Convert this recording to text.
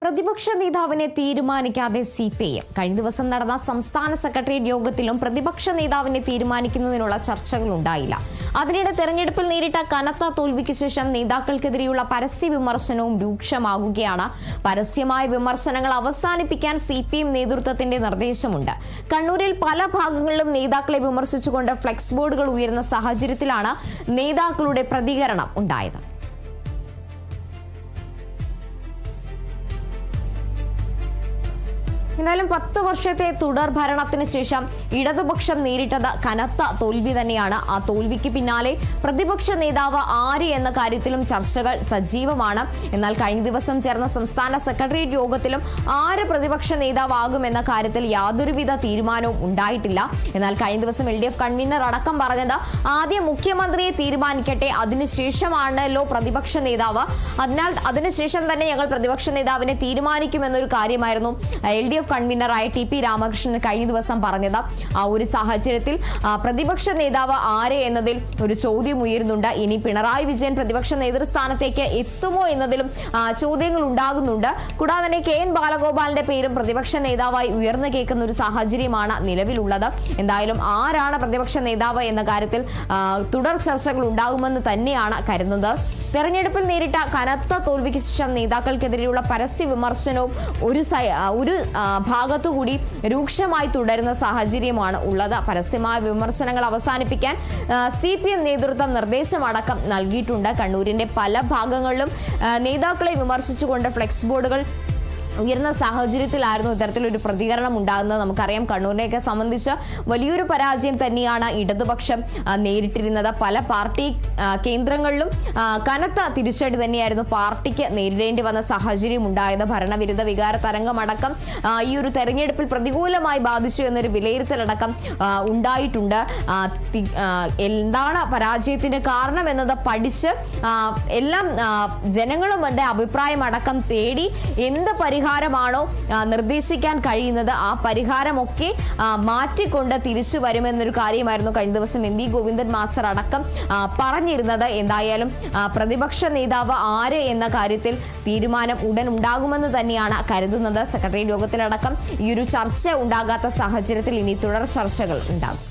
പ്രതിപക്ഷ നേതാവിനെ തീരുമാനിക്കാതെ CPM കഴിഞ്ഞ ദിവസം നടന്ന സംസ്ഥാന സെക്രട്ടേറിയറ്റ് യോഗത്തിലും പ്രതിപക്ഷ നേതാവിനെ തീരുമാനിക്കുന്നതിനുള്ള ചർച്ചകൾ ഉണ്ടായില്ല. അതിനിടെ തെരഞ്ഞെടുപ്പിൽ നേരിട്ട കനത്ത തോൽവിക്ക് ശേഷം നേതാക്കൾക്കെതിരെയുള്ള പരസ്യ വിമർശനവും രൂക്ഷമാകുകയാണ്. പരസ്യമായ വിമർശനങ്ങൾ അവസാനിപ്പിക്കാൻ CPM നേതൃത്വത്തിന്റെ നിർദ്ദേശമുണ്ട്. കണ്ണൂരിൽ പല ഭാഗങ്ങളിലും നേതാക്കളെ വിമർശിച്ചുകൊണ്ട് ഫ്ലെക്സ് ബോർഡുകൾ ഉയർന്ന സാഹചര്യത്തിലാണ് നേതാക്കളുടെ പ്രതികരണം ഉണ്ടായത്. എന്നാലും 10 വർഷത്തെ തുടർ ഭരണത്തിന് ശേഷം ഇടതുപക്ഷം നേരിട്ടത് കനത്ത തോൽവി തന്നെയാണ്. ആ തോൽവിക്ക് പിന്നാലെ പ്രതിപക്ഷ നേതാവ് ആര് എന്ന കാര്യത്തിലും ചർച്ചകൾ സജീവമാണ്. എന്നാൽ കഴിഞ്ഞ ദിവസം ചേർന്ന സംസ്ഥാന സെക്രട്ടേറിയറ്റ് യോഗത്തിലും ആര് പ്രതിപക്ഷ നേതാവാകുമെന്ന കാര്യത്തിൽ യാതൊരുവിധ തീരുമാനവും ഉണ്ടായിട്ടില്ല. എന്നാൽ കഴിഞ്ഞ ദിവസം LDF കൺവീനർ അടക്കം പറഞ്ഞത് ആദ്യം മുഖ്യമന്ത്രിയെ തീരുമാനിക്കട്ടെ, അതിനുശേഷമാണല്ലോ പ്രതിപക്ഷ നേതാവ്, അതിനാൽ അതിനുശേഷം തന്നെ ഞങ്ങൾ പ്രതിപക്ഷ നേതാവിനെ തീരുമാനിക്കുമെന്നൊരു കാര്യമായിരുന്നു LDF കൺവീനറായ TP രാമകൃഷ്ണൻ കഴിഞ്ഞ ദിവസം പറഞ്ഞത്. ആ ഒരു സാഹചര്യത്തിൽ പ്രതിപക്ഷ നേതാവ് ആര് എന്നതിൽ ഒരു ചോദ്യം ഉയരുന്നുണ്ട്. ഇനി പിണറായി വിജയൻ പ്രതിപക്ഷ നേതൃസ്ഥാനത്തേക്ക് എത്തുമോ എന്നതിലും ചോദ്യങ്ങൾ ഉണ്ടാകുന്നുണ്ട്. കൂടാതെ തന്നെ KN ബാലഗോപാലിന്റെ പേരും പ്രതിപക്ഷ നേതാവായി ഉയർന്നു കേൾക്കുന്ന ഒരു സാഹചര്യമാണ് നിലവിലുള്ളത്. എന്തായാലും ആരാണ് പ്രതിപക്ഷ നേതാവ് എന്ന കാര്യത്തിൽ തുടർ ചർച്ചകൾ ഉണ്ടാകുമെന്ന് തന്നെയാണ് കരുതുന്നത്. തെരഞ്ഞെടുപ്പിൽ നേരിട്ട കനത്ത തോൽവിക്ക് ശേഷം നേതാക്കൾക്കെതിരെയുള്ള പരസ്യ വിമർശനവും ഒരു ഭാഗത്തുകൂടി രൂക്ഷമായി തുടരുന്ന സാഹചര്യമാണ് ഉള്ളത്. പരസ്യമായ വിമർശനങ്ങൾ അവസാനിപ്പിക്കാൻ CPM നേതൃത്വം നിർദ്ദേശമടക്കം നൽകിയിട്ടുണ്ട്. കണ്ണൂരിന്റെ പല ഭാഗങ്ങളിലും നേതാക്കളെ വിമർശിച്ചുകൊണ്ട് ഫ്ലെക്സ് ബോർഡുകൾ ഉയർന്ന സാഹചര്യത്തിലായിരുന്നു ഇത്തരത്തിലൊരു പ്രതികരണം ഉണ്ടാകുന്നത്. നമുക്കറിയാം, കണ്ണൂരിനെയൊക്കെ സംബന്ധിച്ച് വലിയൊരു പരാജയം തന്നെയാണ് ഇടതുപക്ഷം നേരിട്ടിരുന്നത്. പല പാർട്ടി കേന്ദ്രങ്ങളിലും കനത്ത തിരിച്ചടി തന്നെയായിരുന്നു പാർട്ടിക്ക് നേരിടേണ്ടി വന്ന സാഹചര്യം ഉണ്ടായത്. ഭരണവിരുദ്ധ വികാര തരംഗമടക്കം ഈ ഒരു തെരഞ്ഞെടുപ്പിൽ പ്രതികൂലമായി ബാധിച്ചു എന്നൊരു വിലയിരുത്തലടക്കം ഉണ്ടായിട്ടുണ്ട്. എന്താണ് പരാജയത്തിന് കാരണം എന്നത് പഠിച്ച് എല്ലാം ജനങ്ങളും അവരുടെ അഭിപ്രായം അടക്കം തേടി എന്ത് പരിഹാരമാണോ നിർദ്ദേശിക്കാൻ കഴിയുന്നത് ആ പരിഹാരമൊക്കെ മാറ്റിക്കൊണ്ട് തിരിച്ചു വരുമെന്നൊരു കാര്യമായിരുന്നു കഴിഞ്ഞ ദിവസം MV ഗോവിന്ദൻ മാസ്റ്റർ അടക്കം പറഞ്ഞിരുന്നത്. എന്തായാലും പ്രതിപക്ഷ നേതാവ് ആര് എന്ന കാര്യത്തിൽ തീരുമാനം ഉടൻ ഉണ്ടാകുമെന്ന് തന്നെയാണ് കരുതുന്നത്. സെക്രട്ടേറിയറ്റ് യോഗത്തിലടക്കം ഈ ഒരു ചർച്ച ഉണ്ടാകാത്ത സാഹചര്യത്തിൽ ഇനി തുടർ ചർച്ചകൾ ഉണ്ടാകും.